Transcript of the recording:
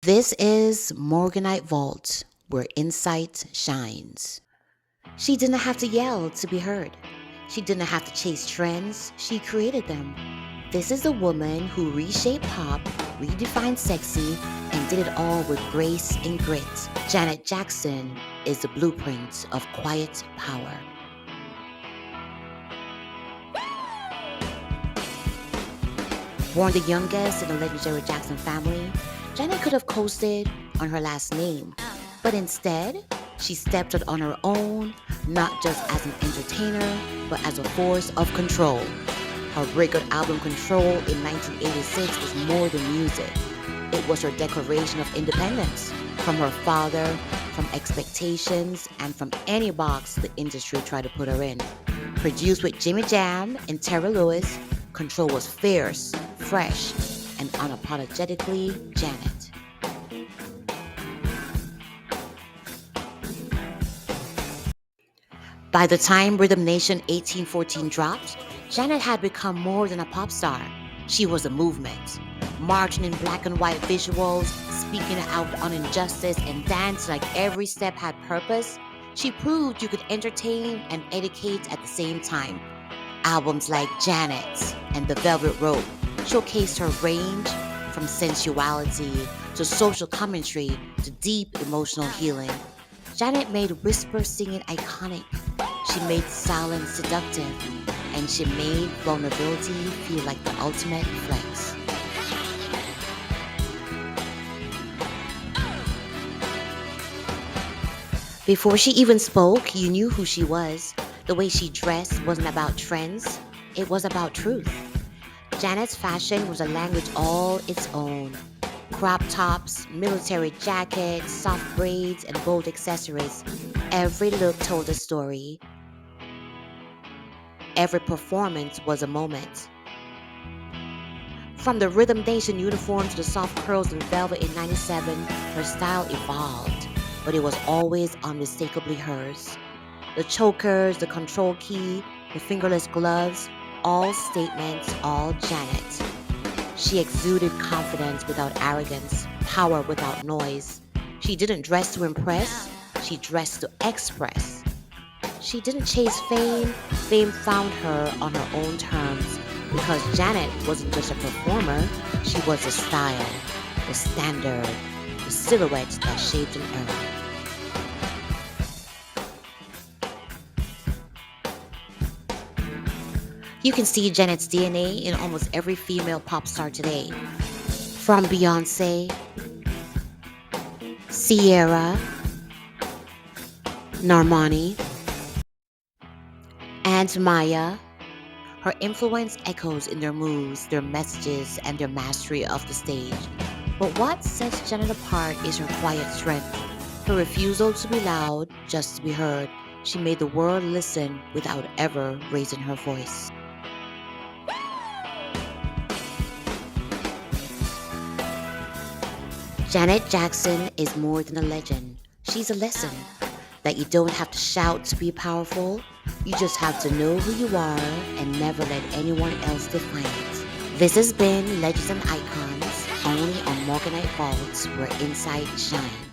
This is Morganite Vault, where insight shines. She didn't have to yell to be heard. She didn't have to chase trends, she created them. This is a woman who reshaped pop, redefined sexy, and did it all with grace and grit. Janet Jackson is the blueprint of quiet power. Born the youngest in the legendary Jackson family, Janet could have coasted on her last name, but instead, she stepped out on her own, not just as an entertainer, but as a force of control. Her breakout album Control in 1986 was more than music. It was her declaration of independence from her father, from expectations, and from any box the industry tried to put her in. Produced with Jimmy Jam and Terry Lewis, Control was fierce, fresh, and unapologetically Janet. By the time Rhythm Nation 1814 dropped, Janet had become more than a pop star. She was a movement, marching in black and white visuals, speaking out on injustice, and dancing like every step had purpose. She proved you could entertain and educate at the same time. Albums like Janet and The Velvet Rope showcased her range from sensuality to social commentary to deep emotional healing. Janet made whisper singing iconic. She made silence seductive, and she made vulnerability feel like the ultimate flex. Before she even spoke, you knew who she was. The way she dressed wasn't about trends, it was about truth. Janet's fashion was a language all its own. Crop tops, military jackets, soft braids, and bold accessories. Every look told a story. Every performance was a moment. From the Rhythm Nation uniform to the soft curls and velvet in 97, her style evolved, but it was always unmistakably hers. The chokers, the control key, the fingerless gloves, all statements, all Janet. She exuded confidence without arrogance, power without noise. She didn't dress to impress, she dressed to express. She didn't chase fame, fame found her on her own terms because Janet wasn't just a performer, she was a style, the standard, the silhouette that shaped an era. You can see Janet's DNA in almost every female pop star today. From Beyonce, Ciara, Normani, and Maya, her influence echoes in their moves, their messages, and their mastery of the stage. But what sets Janet apart is her quiet strength, her refusal to be loud just to be heard. She made the world listen without ever raising her voice. Janet Jackson is more than a legend. She's a lesson that you don't have to shout to be powerful. You just have to know who you are and never let anyone else define it. This has been Legends and Icons, only on Morganite Vaults, where insight shines.